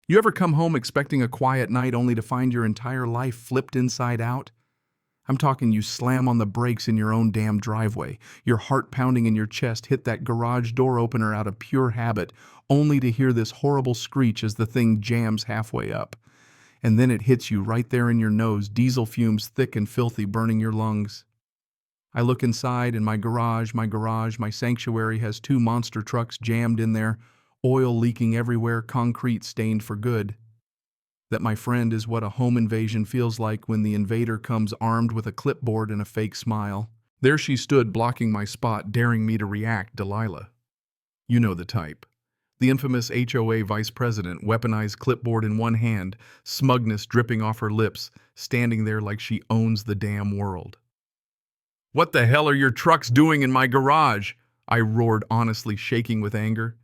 You ever come home expecting a quiet night only to find your entire life flipped inside out? I'm talking you slam on the brakes in your own damn driveway, your heart pounding in your chest, hit that garage door opener out of pure habit, only to hear this horrible screech as the thing jams halfway up. And then it hits you right there in your nose, diesel fumes thick and filthy burning your lungs. I look inside, and my sanctuary has two monster trucks jammed in there, oil leaking everywhere, concrete stained for good. That, my friend, is what a home invasion feels like when the invader comes armed with a clipboard and a fake smile. There she stood, blocking my spot, daring me to react, Delilah. You know the type. The infamous HOA vice president, weaponized clipboard in one hand, smugness dripping off her lips, standing there like she owns the damn world. "What the hell are your trucks doing in my garage?" I roared, honestly shaking with anger.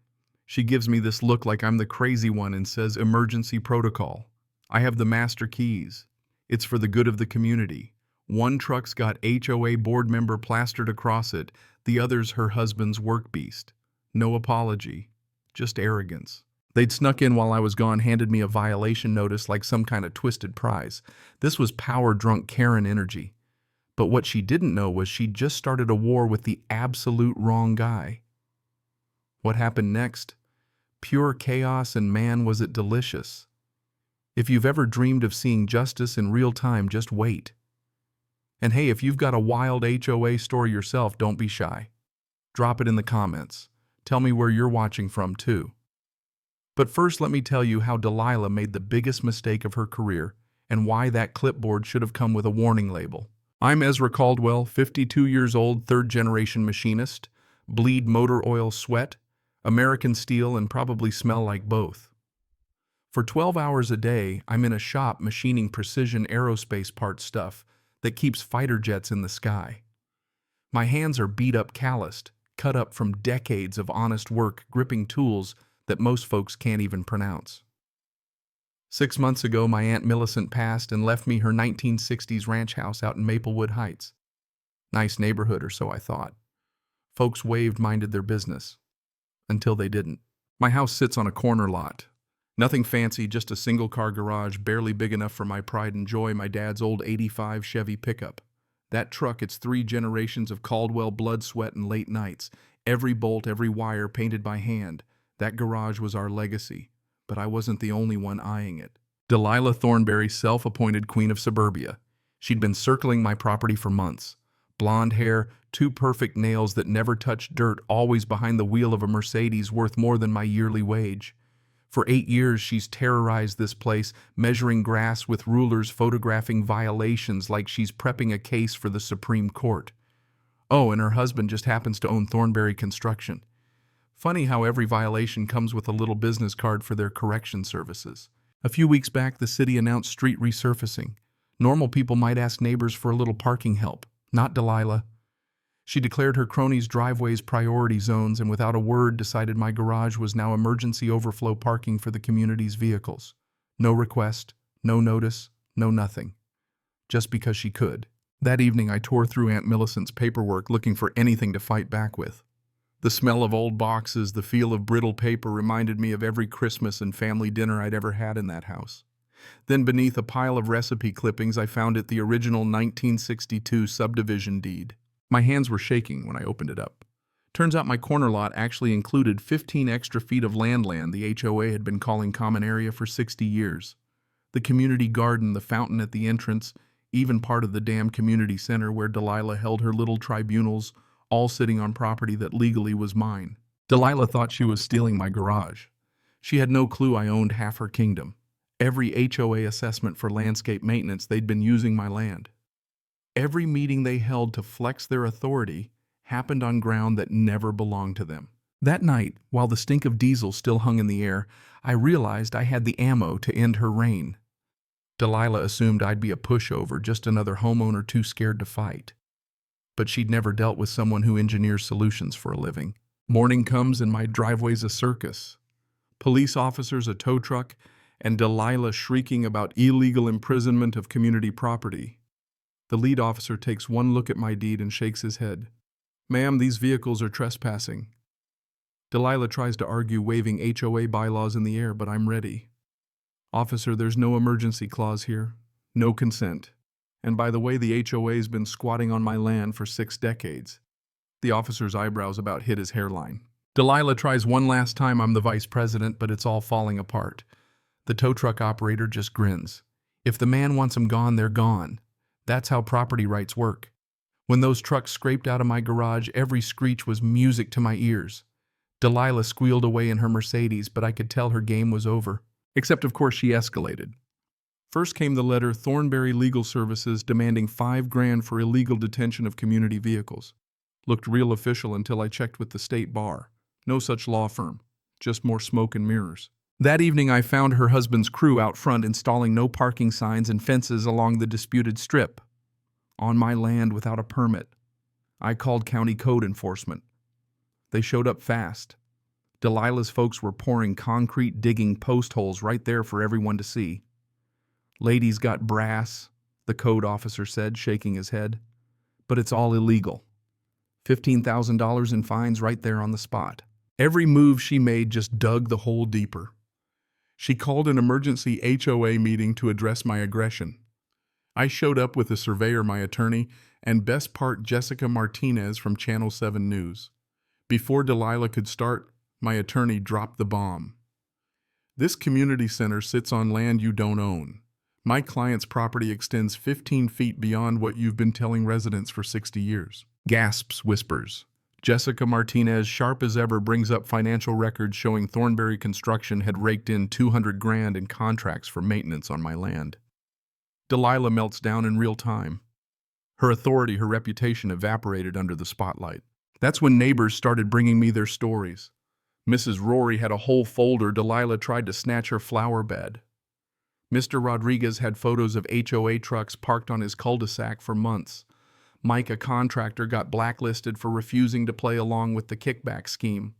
She gives me this look like I'm the crazy one and says, "Emergency protocol. I have the master keys. It's for the good of the community. One truck's got HOA board member plastered across it, the other's her husband's work beast. No apology, just arrogance." They'd snuck in while I was gone, handed me a violation notice like some kind of twisted prize. This was power-drunk Karen energy. But what she didn't know was she'd just started a war with the absolute wrong guy. What happened next? Pure chaos, and man, was it delicious. If you've ever dreamed of seeing justice in real time, just wait. And hey, if you've got a wild HOA story yourself, don't be shy. Drop it in the comments. Tell me where you're watching from, too. But first, let me tell you how Delilah made the biggest mistake of her career and why that clipboard should have come with a warning label. I'm Ezra Caldwell, 52 years old, third-generation machinist, bleed motor oil sweat, American steel, and probably smell like both. For 12 hours a day, I'm in a shop machining precision aerospace part stuff that keeps fighter jets in the sky. My hands are beat up, calloused, cut up from decades of honest work gripping tools that most folks can't even pronounce. 6 months ago, my Aunt Millicent passed and left me her 1960s ranch house out in Maplewood Heights. Nice neighborhood, or so I thought. Folks waved, minded their business. Until they didn't. My house sits on a corner lot. Nothing fancy, just a single-car garage, barely big enough for my pride and joy, my dad's old '85 Chevy pickup. That truck, it's 3 generations of Caldwell blood, sweat, and late nights. Every bolt, every wire painted by hand. That garage was our legacy. But I wasn't the only one eyeing it. Delilah Thornberry, self-appointed queen of suburbia. She'd been circling my property for months. Blonde hair, 2 perfect nails that never touched dirt, always behind the wheel of a Mercedes worth more than my yearly wage. For 8 years, she's terrorized this place, measuring grass with rulers, photographing violations like she's prepping a case for the Supreme Court. Oh, and her husband just happens to own Thornberry Construction. Funny how every violation comes with a little business card for their correction services. A few weeks back, the city announced street resurfacing. Normal people might ask neighbors for a little parking help. Not Delilah. She declared her cronies' driveways priority zones and without a word decided my garage was now emergency overflow parking for the community's vehicles. No request, no notice, no nothing. Just because she could. That evening I tore through Aunt Millicent's paperwork looking for anything to fight back with. The smell of old boxes, the feel of brittle paper reminded me of every Christmas and family dinner I'd ever had in that house. Then beneath a pile of recipe clippings, I found it the original 1962 subdivision deed. My hands were shaking when I opened it up. Turns out my corner lot actually included 15 extra feet of land the HOA had been calling common area for 60 years. The community garden, the fountain at the entrance, even part of the damn community center where Delilah held her little tribunals, all sitting on property that legally was mine. Delilah thought she was stealing my garage. She had no clue I owned half her kingdom. Every HOA assessment for landscape maintenance, they'd been using my land. Every meeting they held to flex their authority happened on ground that never belonged to them. That night, while the stink of diesel still hung in the air, I realized I had the ammo to end her reign. Delilah assumed I'd be a pushover, just another homeowner too scared to fight. But she'd never dealt with someone who engineers solutions for a living. Morning comes and my driveway's a circus. Police officers, a tow truck, and Delilah shrieking about illegal imprisonment of community property. The lead officer takes one look at my deed and shakes his head. "Ma'am, these vehicles are trespassing." Delilah tries to argue, waving HOA bylaws in the air, but I'm ready. Officer, there's no emergency clause here. No consent. And by the way, the HOA's been squatting on my land for 6 decades. The officer's eyebrows about hit his hairline. Delilah tries one last time. I'm the vice president, but it's all falling apart. The tow truck operator just grins. If the man wants them gone, they're gone. That's how property rights work. When those trucks scraped out of my garage, every screech was music to my ears. Delilah squealed away in her Mercedes, but I could tell her game was over. Except, of course, she escalated. First came the letter Thornberry Legal Services demanding $5,000 for illegal detention of community vehicles. Looked real official until I checked with the state bar. No such law firm. Just more smoke and mirrors. That evening I found her husband's crew out front installing no parking signs and fences along the disputed strip. On my land without a permit. I called county code enforcement. They showed up fast. Delilah's folks were pouring concrete, digging post holes right there for everyone to see. Ladies got brass, the code officer said, shaking his head. But it's all illegal. $15,000 in fines right there on the spot. Every move she made just dug the hole deeper. She called an emergency HOA meeting to address my aggression. I showed up with a surveyor, my attorney, and best part Jessica Martinez from Channel 7 News. Before Delilah could start, my attorney dropped the bomb. This community center sits on land you don't own. My client's property extends 15 feet beyond what you've been telling residents for 60 years. Gasps, whispers. Jessica Martinez, sharp as ever, brings up financial records showing Thornberry Construction had raked in $200,000 in contracts for maintenance on my land. Delilah melts down in real time. Her authority, her reputation evaporated under the spotlight. That's when neighbors started bringing me their stories. Mrs. Rory had a whole folder. Delilah tried to snatch her flower bed. Mr. Rodriguez had photos of HOA trucks parked on his cul-de-sac for months. Mike, a contractor, got blacklisted for refusing to play along with the kickback scheme.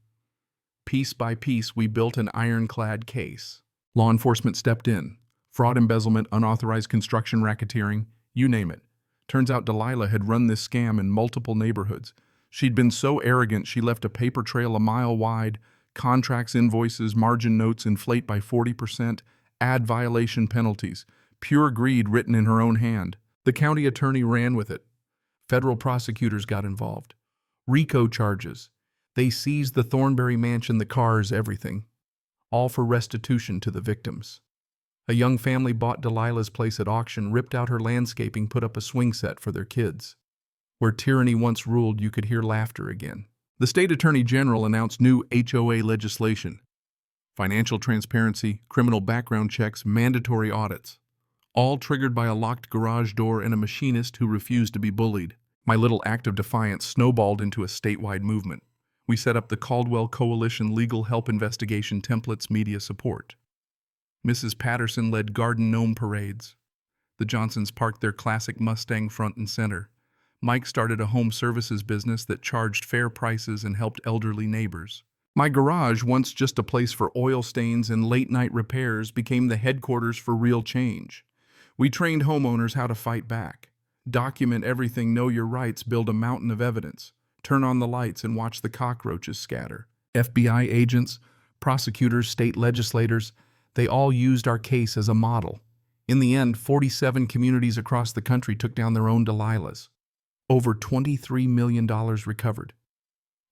Piece by piece, we built an ironclad case. Law enforcement stepped in. Fraud, embezzlement, unauthorized construction, racketeering, you name it. Turns out Delilah had run this scam in multiple neighborhoods. She'd been so arrogant she left a paper trail a mile wide. Contracts, invoices, margin notes inflate by 40%, add violation penalties. Pure greed written in her own hand. The county attorney ran with it. Federal prosecutors got involved. RICO charges. They seized the Thornberry mansion, the cars, everything. All for restitution to the victims. A young family bought Delilah's place at auction, ripped out her landscaping, put up a swing set for their kids. Where tyranny once ruled, you could hear laughter again. The state attorney general announced new HOA legislation. Financial transparency, criminal background checks, mandatory audits. All triggered by a locked garage door and a machinist who refused to be bullied. My little act of defiance snowballed into a statewide movement. We set up the Caldwell Coalition Legal Help Investigation Templates Media Support. Mrs. Patterson led garden gnome parades. The Johnsons parked their classic Mustang front and center. Mike started a home services business that charged fair prices and helped elderly neighbors. My garage, once just a place for oil stains and late-night repairs, became the headquarters for real change. We trained homeowners how to fight back. Document everything, know your rights, build a mountain of evidence. Turn on the lights and watch the cockroaches scatter. FBI agents, prosecutors, state legislators, they all used our case as a model. In the end, 47 communities across the country took down their own Delilahs. Over $23 million recovered.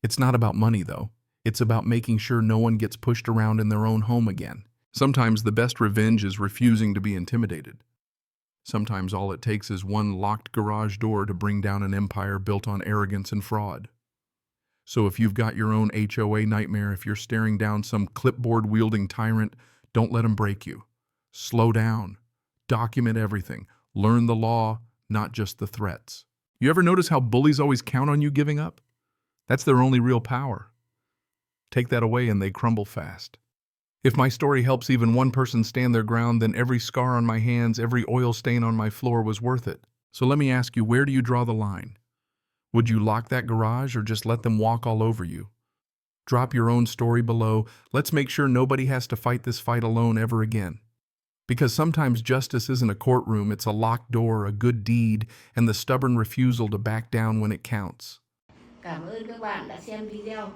It's not about money, though. It's about making sure no one gets pushed around in their own home again. Sometimes the best revenge is refusing to be intimidated. Sometimes all it takes is one locked garage door to bring down an empire built on arrogance and fraud. So if you've got your own HOA nightmare, if you're staring down some clipboard-wielding tyrant, don't let him break you. Slow down. Document everything. Learn the law, not just the threats. You ever notice how bullies always count on you giving up? That's their only real power. Take that away and they crumble fast. If my story helps even one person stand their ground, then every scar on my hands, every oil stain on my floor was worth it. So let me ask you, where do you draw the line? Would you lock that garage or just let them walk all over you? Drop your own story below. Let's make sure nobody has to fight this fight alone ever again. Because sometimes justice isn't a courtroom, it's a locked door, a good deed, and the stubborn refusal to back down when it counts. Cảm ơn các bạn đã xem video.